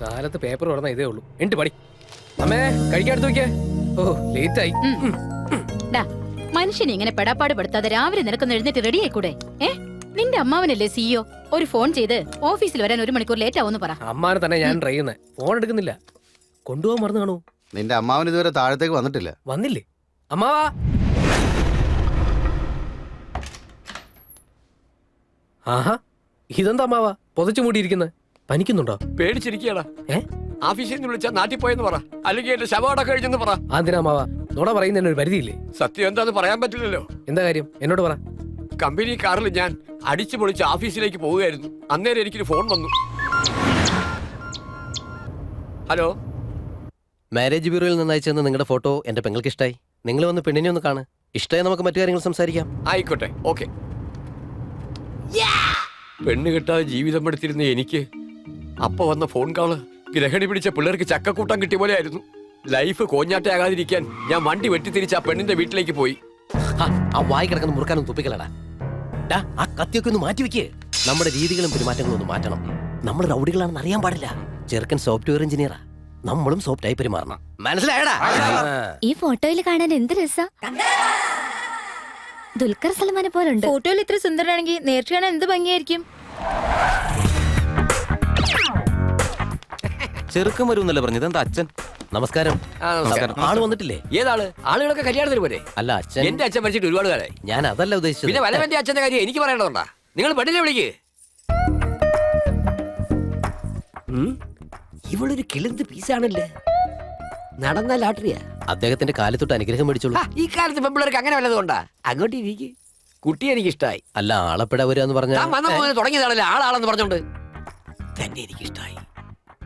കാലത്ത് പേപ്പർ പറഞ്ഞ ഇതേ ഉള്ളൂ എന്നിട്ട് പടി. അമ്മേ കഴിക്കാൻ എടുത്ത് നോക്കിയേ. ഓ ലേറ്റ് ആയി. മനുഷ്യനെ ഇങ്ങനെ പെടാപ്പാട് പെടുത്താതെ രാവിലെ നിനക്കൊന്ന് എഴുന്നേറ്റ് റെഡി ആയിക്കൂടെ? നിന്റെ അമ്മാവനല്ലേ സിഇഒ? ഒരു ഫോൺ ചെയ്ത് ഓഫീസിൽ വരാൻ 1 മണിക്കൂർ ലേറ്റ് ആവുമെന്ന് പറ. അമ്മാനെ തന്നെ ഞാൻ ട്രൈ ചെയ്യുന്നത്. ഫോൺ എടുക്കുന്നില്ല. കൊണ്ടുപോകാൻ മറന്നു കാണൂ. നിന്റെ അമ്മാവൻ ഇതുവരെ താഴത്തേക്ക് വന്നിട്ടില്ല. വന്നില്ലേ അമ്മാവാ? ആഹാ ഇതെന്താ അമ്മാവാ പൊതച്ചു മൂടിയിരിക്കുന്നത്? പനിക്കുന്നുണ്ടോ? പേടിച്ചിരിക്കടാ. ഓഫീസിൽ നിന്ന് വിളിച്ചാൽ നാട്ടിൽ പോയെന്ന് പറ, അല്ലെങ്കിൽ എന്റെ ശവടം കഴിഞ്ഞെന്ന് പറ. അതിനാ അമ്മാവാ നുണ പറയുന്നതിന് ഒരു പരിധിയില്ലേ? സത്യം എന്താന്ന് പറയാൻ പറ്റില്ലല്ലോ. എന്താ കാര്യം എന്നോട് പറ. കമ്പനി കാറിൽ ഞാൻ അടിച്ചു പൊളിച്ച് ഓഫീസിലേക്ക് പോവുകയായിരുന്നു. അന്നേരം എനിക്കൊരു ഫോൺ വന്നു. ഹലോ, മാരേജ് ബ്യൂറോയിൽ നിന്ന് അയച്ചെന്ന് നിങ്ങളുടെ ഫോട്ടോ എന്റെ പെങ്ങൾക്ക് ഇഷ്ടമായി. നിങ്ങൾ വന്ന് പെണ്ണിനെ ഒന്ന് കാണ്. ഇഷ്ടമായി നമുക്ക് മറ്റു കാര്യങ്ങൾ സംസാരിക്കാം. ആയിക്കോട്ടെ, ഓക്കെ. പെണ്ണ് കിട്ടാതെ ജീവിതം എടുത്തിരുന്ന എനിക്ക് അപ്പൊ വന്ന ഫോൺ കോള് ഗ്രഹണി പിടിച്ച പിള്ളേർക്ക് ചക്കക്കൂട്ടം കിട്ടിയ പോലെ ആയിരുന്നു. ലൈഫ് കോഞ്ഞാട്ടയാകാതിരിക്കാൻ ഞാൻ വണ്ടി വെട്ടിത്തിരിച്ച് ആ പെണ്ണിന്റെ വീട്ടിലേക്ക് പോയി. ആ വായി കിടക്കുന്ന മുറുക്കാനും തുപ്പിക്കലടാ. ആ കത്തിയൊക്കെ ഒന്ന് മാറ്റി വെക്കേ. നമ്മുടെ രീതികളും പെരുമാറ്റങ്ങളും ഒന്ന് മാറ്റണം. നമ്മൾ റൗഡികളാണെന്ന് അറിയാൻ പാടില്ല. ചെറുക്കൻ സോഫ്റ്റ്വെയർ എഞ്ചിനീയറാ, നമ്മളും സോഫ്റ്റായി പെരുമാറണം. മനസ്സിലായടാ? ഈ ഫോട്ടോയിൽ കാണാൻ എന്ത് രസാ. ദുൽഖർ സൽമാനെ പോലുണ്ട്. ഫോട്ടോയിൽ ഇത്ര സുന്ദരനാണെങ്കിൽ നേരിട്ട് കാണാൻ എന്ത് ഭംഗിയായിരിക്കും. ചെറുക്കം വരുമെന്നല്ലേ പറഞ്ഞത്? എന്താ അച്ഛൻ? നമസ്കാരം. ആള് വന്നിട്ടില്ലേ? ഏതാള്? ആളുകളൊക്കെ കല്യാണത്തിന് പോലെ. അല്ല അച്ഛൻ. എന്റെ അച്ഛൻ മരിച്ചിട്ട് ഒരുപാട് കാലായി. ഞാൻ അതല്ല ഉദ്ദേശിച്ചത്. പിന്നെ വല്ലവന്റെ അച്ഛന്റെ കാര്യം എനിക്ക് പറയണതുണ്ടാ? നിങ്ങൾ പെണ്ണിനെ വിളിക്ക്. ഇവളൊരു കിളിന്ത് പീസാണല്ലേ. നടന്ന ലാട്ടറിയാ. അദ്ദേഹത്തിന്റെ കാലത്തൊട്ട് അനുഗ്രഹം മേടിച്ചോളൂ. ഈ കാലത്ത് പെമ്പിള്ളേർക്ക് അങ്ങനെ വല്ലതുകൊണ്ടാ? അങ്ങോട്ട് ഇരിക്ക്. കുട്ടി എനിക്ക് ഇഷ്ടമായി. അല്ല ആളെപ്പെടാ വരാന്ന് പറഞ്ഞ തുടങ്ങിയതാണല്ലേ ആളാളെന്ന് പറഞ്ഞോണ്ട്. തന്നെ എനിക്ക് ഇഷ്ടമായി.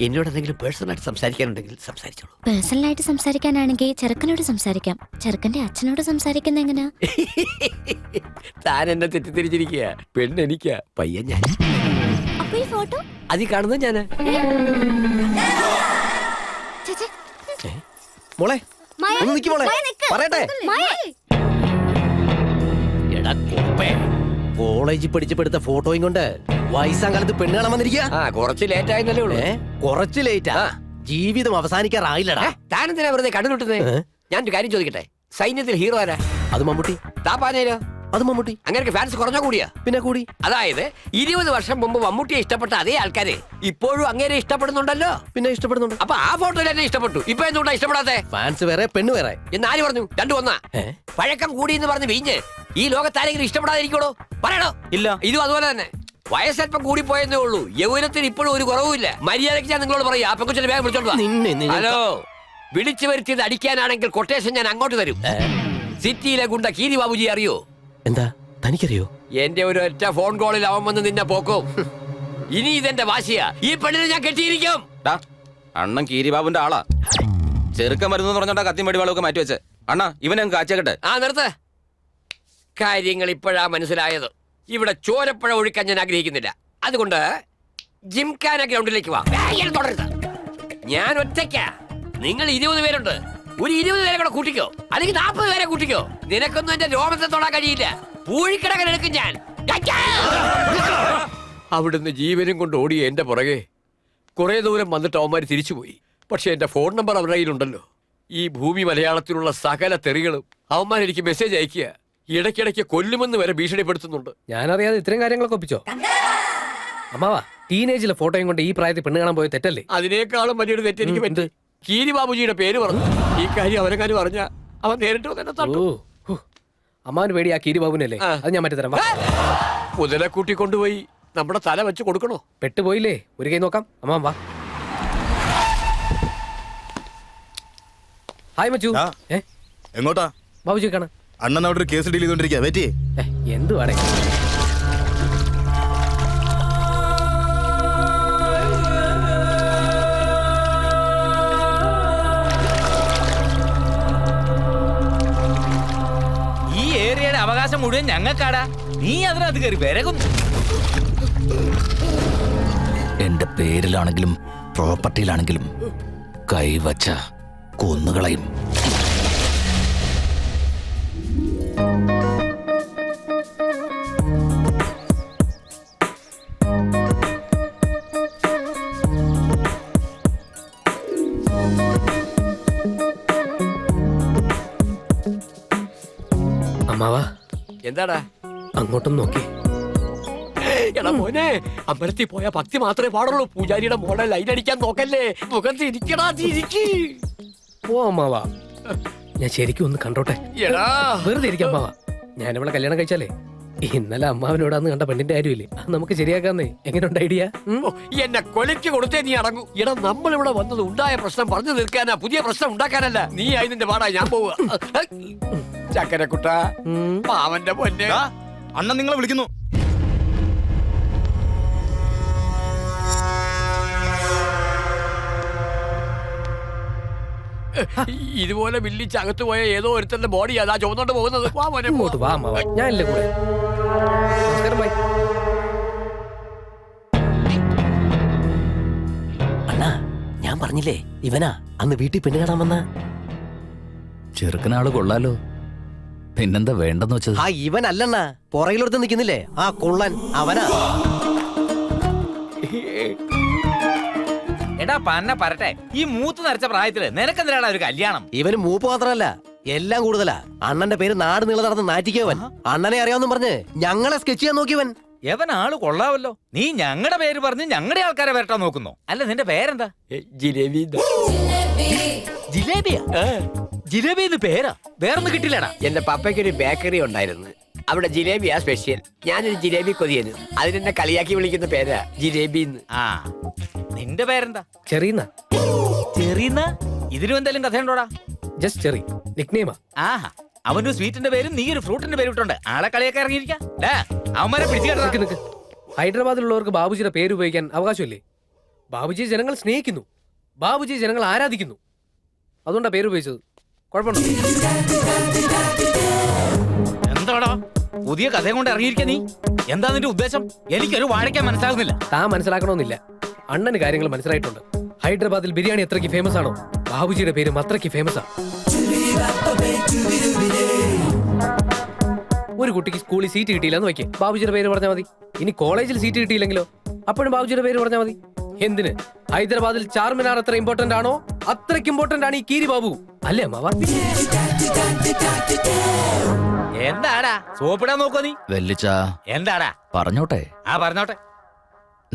എന്നോട് എന്തെങ്കിലും പേഴ്സണലായിട്ട് സംസാരിക്കാനുണ്ടെങ്കിൽ സംസാരിച്ചോളൂ. പേഴ്സണലായിട്ട് സംസാരിക്കാനാണെങ്കിൽ ചെറുക്കനോട് സംസാരിക്കാം. ചെറുക്കന്റെ അച്ഛനോട് സംസാരിക്കുന്ന എങ്ങനെയാ? താൻ എന്നെ തെറ്റിദ്ധരിച്ചിരിക്കുക. പെണ്ണ് എനിക്കാ, പയ്യൻ ഞാൻ. അപ്പൊ ഈ ഫോട്ടോ അതിൽ കാണുന്നത് ഞാന്. മോളെ ഒന്ന് നിക്ക് മോളെ, പറയട്ടെ. എടാ കോപ്പേ, കോളേജിൽ പഠിച്ചപ്പെടുത്ത ഫോട്ടോയും കൊണ്ട് വയസ്സാം കാലത്ത് പെണ്ണ് കാണാൻ വന്നിരിക്കുക. കുറച്ച് ലേറ്റ് ആയെന്നല്ലേ ഉള്ളൂ. കുറച്ച് ലേറ്റാ. ജീവിതം അവസാനിക്കാറായില്ലടാ. താനെന്തിനാ വെറുതെ കണ്ടുകിട്ടുന്നേ? ഞാനൊരു കാര്യം ചോദിക്കട്ടെ, സൈന്യത്തിൽ ഹീറോ ആരാ? അത് മമ്മൂട്ടി. താപ്പാനേരോ? അത് മമ്മൂട്ടി. അങ്ങനെ ഫാൻസ് കുറഞ്ഞ കൂടിയാ? പിന്നെ കൂടി. അതായത് 20 വർഷം മുമ്പ് മമ്മൂട്ടിയെ ഇഷ്ടപ്പെട്ട അതേ ആൾക്കാര് ഇപ്പോഴും അങ്ങനെ ഇഷ്ടപ്പെടുന്നുണ്ടല്ലോ. പിന്നെ ഇഷ്ടപ്പെടുന്നുണ്ട്. അപ്പൊ ആ ഫോട്ടോയിൽ എന്നെ ഇഷ്ടപ്പെട്ടു. ഇപ്പൊ എന്തുകൊണ്ടാ ഇഷ്ടപ്പെടാത്തെ? ഫാൻസ് വേറെ പെണ്ണ് വേറെ എന്നാര് പറഞ്ഞു? രണ്ടും ഒന്നാ. പഴക്കം കൂടി എന്ന് പറഞ്ഞ് വീഞ്ഞ് ഈ ലോകത്താരെങ്കിലും ഇഷ്ടപ്പെടാതിരിക്കണോ? പറയണോ? ഇല്ല. ഇതും അതുപോലെ തന്നെ. വയസ്സൽപ്പം കൂടിപ്പോയെന്നേ ഉള്ളൂ. യൗവനത്തിന് ഇപ്പോഴും ഒരു കുറവുമില്ല. മര്യാദയ്ക്ക് ഞാൻ നിങ്ങളോട് പറയാം. ആ പെങ്കൊച്ചിനെ വേഗം വിളിച്ചോണ്ട്. ഹലോ, വിളിച്ചു വരുത്തിയത് അടിക്കാനാണെങ്കിൽ കൊട്ടേഷൻ ഞാൻ അങ്ങോട്ട് തരും. സിറ്റിയിലെ ഗുണ്ട കീരി ബാബുജി അറിയോ? എന്താ തനിക്കറിയോ? എന്റെ ഒരു ഒറ്റ ഫോൺ കോളിൽ അവൻ വന്ന് നിന്നെ പോക്കും. ഇനി ഇതെന്റെ വാശിയാ. ഈ പെണ്ണിനെ ഞാൻ കെട്ടിയിരിക്കും. അണ്ണൻ കീരിബാബുന്റെ ആളാ. ചെറുക്കം വരുന്നു പറഞ്ഞോണ്ടാ കത്തിയും വെടിവാളൊക്കെ മാറ്റി വെച്ച്. അണ്ണാ ഇവനെ കാച്ചേക്കട്ടെ. നിർത്ത്. കാര്യങ്ങൾ ഇപ്പോഴാ മനസ്സിലായത്. ഇവിടെ ചോരപ്പുഴ ഒഴുക്കാൻ ഞാൻ ആഗ്രഹിക്കുന്നില്ല. അതുകൊണ്ട് ജിംഖാന ഗ്രൗണ്ടിലേക്ക് വാ. തുടരുത്. ഞാൻ ഒറ്റയ്ക്കാ. നിങ്ങൾ 20 പേരുണ്ട്. ഒരു 20 പേരെ കൂടെ കൂട്ടിക്കോ, അല്ലെങ്കിൽ 40 പേരെ കൂട്ടിക്കോ. നിനക്കൊന്നും എന്റെ രോമത്തെ തൊടാൻ കഴിയില്ല. പൂഴിക്കിടകൻ എടുക്കും ഞാൻ. അവിടുന്ന് ജീവനും കൊണ്ട് ഓടിയ എന്റെ പുറകെ കുറെ ദൂരം വന്നിട്ട് അവന്മാര് തിരിച്ചുപോയി. പക്ഷെ എന്റെ ഫോൺ നമ്പർ അവരുടെ കയ്യിലുണ്ടല്ലോ. ഈ ഭൂമി മലയാളത്തിലുള്ള സകല തെറികളും അവന്മാർ എനിക്ക് മെസ്സേജ് അയക്കുക. ഇടയ്ക്കിടയ്ക്ക് കൊല്ലുമെന്ന് വരെ ഭീഷണിപ്പെടുത്തുന്നുണ്ട്. ഞാനറിയാതെ ഇത്രയും കാര്യങ്ങളൊക്കെ ഒപ്പിച്ചോ? അമ്മാവാ, ടീനേജിലെ ഫോട്ടോയും കൊണ്ട് ഈ പ്രായത്തിൽ പെണ്ണ് കാണാൻ പോയ തെറ്റല്ലേ? അതിനേക്കാളും വലിയൊരു തെറ്റ് എനിക്ക് പറ്റി. കീരി ബാബുജിയുടെ പേര് പറഞ്ഞു. ഈ കാര്യം അവനെങ്ങാനും പറഞ്ഞ അവൻ നേരിട്ട് തന്നെ തട്ടു. അമ്മാവന് പേടി ആ കീരി ബാബുനല്ലേ? അത് ഞാൻ മറ്റേ തരാം. മുതലെ കൂട്ടി കൊണ്ടുപോയി നമ്മുടെ തല വെച്ച് കൊടുക്കണോ? പെട്ടുപോയില്ലേ? ഒരു കൈ നോക്കാം. അമ്മാവൻ വാ. ഹായ് മച്ചു. എങ്ങോട്ടാ? ബാബുജി കാണാം. അണ്ണൻ അവിടെ ഒരു കേസ് ഡീൽ ചെയ്തോണ്ടിരിക്കുക. വെറ്റി എന്തുവാടേ? ഈ ഏരിയയുടെ അവകാശം മുഴുവൻ ഞങ്ങൾക്കാടാ. നീ അതിനകത്ത് കയറി വിരകുന്നു. എന്റെ പേരിലാണെങ്കിലും പ്രോപ്പർട്ടിയിലാണെങ്കിലും കൈവച്ച കൊന്നുകളയും. എന്താടാ? അങ്ങോട്ടും നോക്കി. എടാ മോനെ, അമ്പലത്തിൽ പോയ ഭക്തി മാത്രമേ പാടുള്ളൂ. പൂജാരിയുടെ മോളെ ലൈൻ അടിക്കാൻ നോക്കല്ലേ. മുഖത്ത് ഇരിക്കടാ, ചിരിക്ക്. ഓ അമ്മാവാ, ഞാൻ ശരിക്കും ഒന്ന് കണ്ടോട്ടെ. എടാ വെറുതെ ഇരിക്കാം അമ്മാവാ. ഞാനിവളെ കല്യാണം കഴിച്ചാലേ ഇന്നലെ അമ്മാവിനോടാന്ന് കണ്ട പെണ്ണിന്റെ കാര്യമില്ലേ, അത് നമുക്ക് ശരിയാക്കാന്നേ. എങ്ങനെയുണ്ട് ഐഡിയ? ഓ, എന്നെ കൊലയ്ക്ക് കൊടുത്തേ നീ അടങ്ങൂ. എടാ നമ്മളിവിടെ വന്നത് ഉണ്ടായ പ്രശ്നം പറഞ്ഞു തീർക്കാനാ, പുതിയ പ്രശ്നം ഉണ്ടാക്കാനല്ല. നീ അതിന്റെ പാടാ, ഞാൻ പോവുക. ചക്കരക്കുട്ട, പാവന്റെ പൊന്നെ. അണ്ണൻ നിങ്ങളെ വിളിക്കുന്നു. ഇതുപോലെ വില്ലിച്ച് അകത്ത് പോയ ഏതോ ഒരുത്തന്റെ ബോഡി അതാ ചുവന്നോണ്ട് പോകുന്നത്. വാ മോനെ, ഇങ്ങോട്ട് വാ അമ്മാവാ, ഞാനില്ലേ കൂടെ. നമസ്കാരം ബൈ. അണ്ണാ, ഞാൻ പറഞ്ഞില്ലേ ഇവനാ അന്ന് വീട്ടിൽ പെണ്ണ് കാണാൻ വന്ന. ചെറുക്കനാള് കൊള്ളാലോ. പിന്നെന്താ വേണ്ടെന്ന് വെച്ചത്? ആ ഇവൻ അല്ലണ്ണാ, പുറകിലെടുത്ത് നിൽക്കുന്നില്ലേ ആ കൊള്ളൻ, അവനാ. എടാ പന്ന പറട്ടെ, ഈ മൂത്ത് നരച്ച പ്രായത്തില് നിനക്കെന്തിനാണ് ഒരു കല്യാണം? ഇവന് മൂപ്പ് മാത്രമല്ല, എല്ലാം കൂടുതലാ. അണ്ണന്റെ പേര് നാട് നീളെ നടന്ന് നാറ്റിക്കവൻ. അണ്ണനെ അറിയാമെന്നും പറഞ്ഞ് ഞങ്ങളെ സ്കെച്ച് ചെയ്യാൻ നോക്കിയവൻ. എവൻ ആള് കൊള്ളാവല്ലോ. നീ ഞങ്ങളുടെ പേര് പറഞ്ഞ് ഞങ്ങളുടെ ആൾക്കാരെ വരട്ടാൻ നോക്കുന്നോ? അല്ല നിന്റെ പേരെന്താ? ജിലേബി. ജിലേബിയാ? ജിലേബി എന്ന് പേരാ? വേറൊന്നും കിട്ടില്ലടാ. എന്റെ പപ്പയ്ക്ക് ഒരു ബേക്കറി ഉണ്ടായിരുന്നു, അവിടെ ജിലേബിയാ സ്പെഷ്യൽ. ഞാനൊരു ജിലേബി കൊതിയന്, അതിനെന്നെ കളിയാക്കി വിളിക്കുന്ന പേരാ ജിലേബി. ആ നിന്റെ പേരെന്താ? ചെറിയുന്ന. ചെറിയുന്ന? ഇതിനും എന്തെങ്കിലും കഥയുണ്ടോടാ? Just cherry, നിക്നെയിമാ. ആഹാ, അവനൊരു സ്വീറ്റിന്റെ പേരും നീ ഒരു ഫ്രൂട്ടിന്റെ പേരും ഇട്ടുണ്ട്. ആളെ കളിയൊക്കെ ഇറങ്ങിയിരിക്കാം. അവന്മാരെ പിടിച്ചു നിക്ക്. ഹൈദരാബാദിലുള്ളവർക്ക് ബാബുജിയുടെ പേര് ഉപയോഗിക്കാൻ അവകാശമില്ലേ? ബാബുജിയെ ജനങ്ങൾ സ്നേഹിക്കുന്നു, ബാബുജിയെ ജനങ്ങൾ ആരാധിക്കുന്നു. അതുകൊണ്ടാ പേര് ഉപയോഗിച്ചത്. കുഴപ്പമുണ്ടോ? എന്താടാ പുതിയ കഥയും കൊണ്ട് ഇറങ്ങിയിരിക്കാ നീ? എന്താ നിന്റെ ഉദ്ദേശം? എനിക്കൊരു വാഴയ്ക്കാൻ മനസ്സിലാകുന്നില്ല. താൻ മനസ്സിലാക്കണമെന്നില്ല, അണ്ണന് കാര്യങ്ങൾ മനസ്സിലായിട്ടുണ്ട്. ഹൈദരാബാദിൽ ബിരിയാണി എത്രയ്ക്ക് ഫേമസ് ആണോ, ബാബുജിയുടെ പേരും അത്രയ്ക്ക് ഫേമസ് ആണ്. ഒരു കുട്ടിക്ക് സ്കൂളിൽ സീറ്റ് കിട്ടിയില്ലെന്ന് വയ്ക്കേ, ബാബുജിയുടെ പേര് പറഞ്ഞാൽ മതി. ഇനി കോളേജിൽ സീറ്റ് കിട്ടിയില്ലെങ്കിലോ, അപ്പോഴും ബാബുജിയുടെ പേര് പറഞ്ഞാൽ മതി. എന്തിന്? ഹൈദരാബാദിൽ ചാർമിനാർ എത്ര ഇമ്പോർട്ടന്റ് ആണോ അത്രയ്ക്ക് ഇമ്പോർട്ടന്റ് ആണ് ഈ കീരി ബാബു. അല്ലേ അമ്മാവ? എന്താടാ സോപ്പിടാൻ നോക്കോ നീ? വെല്ലിച്ച എന്താടാ? പറഞ്ഞോട്ടെ. ആ പറഞ്ഞോട്ടെ.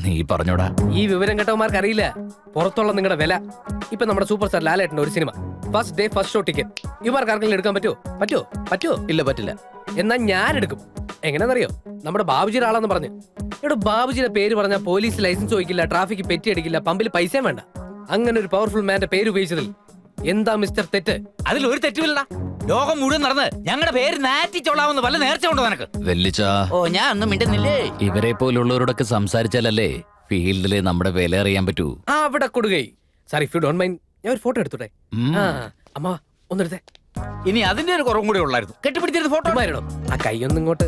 നീ പറഞ്ഞോടാ. ഈ വിവരം കേട്ടവന്മാർക്ക് അറിയില്ല പുറത്തുള്ള നിങ്ങളുടെ വില. ഇപ്പൊ നമ്മുടെ സൂപ്പർ സ്റ്റാർ ലാലേട്ടന്റെ ഒരു cinema, first day first show ticket. ഇവർക്ക് ആർക്കെങ്കിലും എടുക്കാൻ പറ്റുമോ? ഇല്ല, പറ്റില്ല. എന്നാ ഞാൻ എടുക്കും. എങ്ങനെയാണെന്നറിയോ? നമ്മുടെ ബാബുജിയുടെ ആളെന്ന് പറഞ്ഞ്. ഇവിടെ ബാബുജിയുടെ പേര് പറഞ്ഞാൽ പോലീസ് ലൈസൻസ് ചോദിക്കില്ല, ട്രാഫിക് പെറ്റി അടിക്കില്ല, പമ്പിൽ പൈസയും വേണ്ട. അങ്ങനെ ഒരു പവർഫുൾ മാന്റെ പേര് ഉപയോഗിച്ചതിൽ എന്താ മിസ്റ്റർ തെറ്റ്? അതിലൊരു തെറ്റുമില്ലടാ. ലോകം മുഴുവൻ നടന്ന് ഞങ്ങളുടെ പേര് നാറ്റിച്ചോളാവുന്ന വല്ല നേർച്ച ഉണ്ടോ നിനക്ക്? വെല്ലിച്ച, ഓ ഞാൻ ഒന്നും മിണ്ടുന്നില്ലേ? ഇവരെ പോലുള്ളവരോടൊക്കെ സംസാരിച്ചാലല്ലേ ഫീൽഡില് നമ്മുടെ വില അറിയാൻ പറ്റൂ. ആ അവിടെ കൊടുകൈ. Sir, if you don't mind, ഞാൻ ഒരു ഫോട്ടോ എടുത്തോട്ടെ? ഉം. ആ അമ്മ ഒന്നെടുത്തേ. ഇനി അതിന്റെ ഒരു കുറവും കൂടി ഉള്ളായിരുന്നു. കെട്ടിപ്പിടിച്ചിരുന്ന ഫോട്ടോ മാരണം. ആ കൈയൊന്നും ഇങ്ങോട്ട്.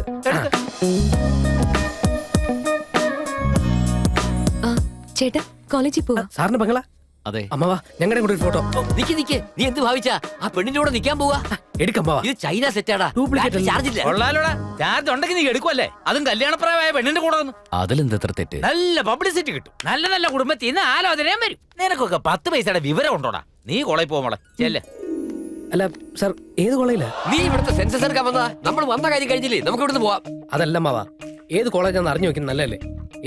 ചേട്ടാ, കോളേജിൽ പോവാ. സാറിന് ബംഗ്ലാ? അതെ. അമ്മവാ, ഞങ്ങളുടെ കൂടെ ഒരു ഫോട്ടോ. നിക്ക്. നീ എന്ത് ഭാവിച്ചാ? ആ പെണ്ണിന്റെ കൂടെ നിൽക്കാൻ പോവാ? എടുക്കമ്മാവാ. ഇത് ചൈന സെറ്റാടാ, Duplicate അല്ല. ചാർജ് ഇല്ല. കൊള്ളാലോടാ. ചാർജ് ഉണ്ടെങ്കിൽ നീ എടുക്കുമല്ലേ? അതും കല്യാണപ്രായമായ പെണ്ണിന്റെ കൂടെ വന്ന് അതിലെന്തെത്ര തെറ്റ്? നല്ല പബ്ലിസിറ്റി കിട്ടും. നല്ല നല്ല കുടുംബത്തിൽ നിന്ന് ആലോചനയും വരും. നിനക്കൊക്കെ 10 പൈസയുടെ വിവരം ഉണ്ടോടാ? നീ കോളേജ് പോവോളെ ചെല്ല്. അല്ല സാർ, ഏത് കോളേജിലാ? നീ ഇവിടുത്തെ സെൻസസ് എടുക്കാൻ വന്നതാ? നമ്മൾ വന്ന കാര്യം കഴിഞ്ഞില്ലേ, നമുക്ക് ഇവിടുന്ന് പോവാം. അതല്ല മാവാ, ഏത് കോളേജാന്ന് അറിഞ്ഞു വെക്കുന്നത് നല്ലല്ലേ?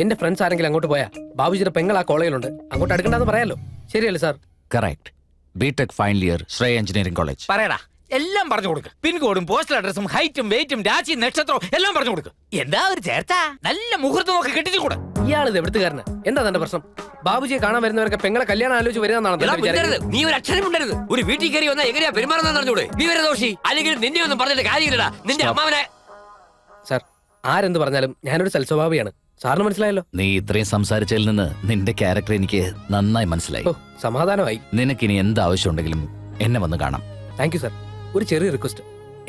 എന്റെ ഫ്രണ്ട്സ് ആരെങ്കിലും അങ്ങോട്ട് പോയാ ബാബുജിയുടെ പെങ്ങൾ ആ കോളേജിലുണ്ട്, അങ്ങോട്ട് അടുക്കണ്ടെന്ന് പറയാലോ. ശരിയല്ലേ sir? Correct. BTech final year, Shreya engineering college. പറയടാ, എല്ലാം പറഞ്ഞു കൊടുക്ക്. പിൻകോഡും പോസ്റ്റൽ അഡ്രസ്സും ഹൈറ്റും വെയിറ്റും രാശിയും നക്ഷത്രവും എല്ലാം പറഞ്ഞു കൊടുക്ക്. എന്താ ഒരു ചേർച്ച? നല്ല മുഹൂർത്തം നോക്കി കെട്ടിച്ചു കൂടെ. ഇയാളിത് എവിടുത്തുകാരന്? എന്താ തന്റെ പ്രശ്നം? ബാബുജിയെ കാണാൻ വരുന്നവരൊക്കെ പെങ്ങളെ കല്യാണം ആലോചിച്ച് എടാ, വരുന്നതാണോ മിണ്ടരുത്. നീ ഒരു അക്ഷരം മിണ്ടരുത്. ഒരു വീട്ടിൽ കയറി വന്നാൽ എങ്ങനെയാ പെരുമാറുന്ന അറിഞ്ഞൂടെ? വിവരദോഷി. അല്ലെങ്കിൽ നിന്നെ ഒന്നും പറഞ്ഞിട്ട് കാര്യമില്ലടാ. നിന്റെ അമ്മാവനെ. സാർ, ആരെന്ത് പറഞ്ഞാലും ഞാനൊരു സൽസ്വഭാവിയാണ്. സാറിന് മനസ്സിലായല്ലോ. നീ ഇത്രയും സംസാരിച്ചതിൽ നിന്ന് നിന്റെ ക്യാരക്ടർ എനിക്ക് നന്നായി മനസ്സിലായി. ഓ, സമാധാനമായി. നിനക്കിനി എന്ത് ആവശ്യമുണ്ടെങ്കിലും എന്നെ വന്ന് കാണാം. Thank you sir. ഒരു ചെറിയ റിക്വസ്റ്റ്,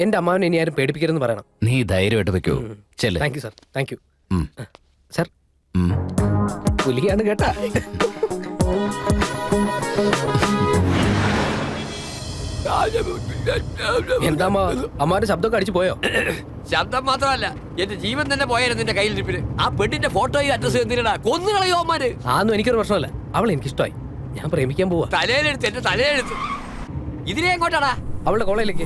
എന്റെ അമ്മാവനെ ഇനി ആരും പേടിപ്പിക്കരുതെന്ന് പറയണം. നീ ധൈര്യമായിട്ട് വെക്കൂ. ചെല്ല്. Thank you sir. Thank you ഉം. സാർ. ഉം. പുലിയാണ് കേട്ടാ. എന്താ അമ്മാരുടെ ശബ്ദമൊക്കെ അടിച്ചു പോയോ? ശബ്ദം മാത്രമല്ല, എന്റെ ജീവൻ തന്നെ പോയായിരുന്നു നിന്റെ കയ്യിലിരിപ്പിന്. ആ പെണ്ണിന്റെ ഫോട്ടോയും അഡ്രസ് എന്തിനാ? കൊന്നുകളയോ അമ്മാര്? ആന്നും എനിക്കൊരു പ്രശ്നമല്ല. അവളെ എനിക്കിഷ്ടമായി. ഞാൻ പ്രേമിക്കാൻ പോവാ. തലയിലെടുത്ത്, എന്റെ തലയിലെടുത്ത്. ഇതിനെ എങ്ങോട്ടാടാ? അവളുടെ കോളേജിലേക്ക്.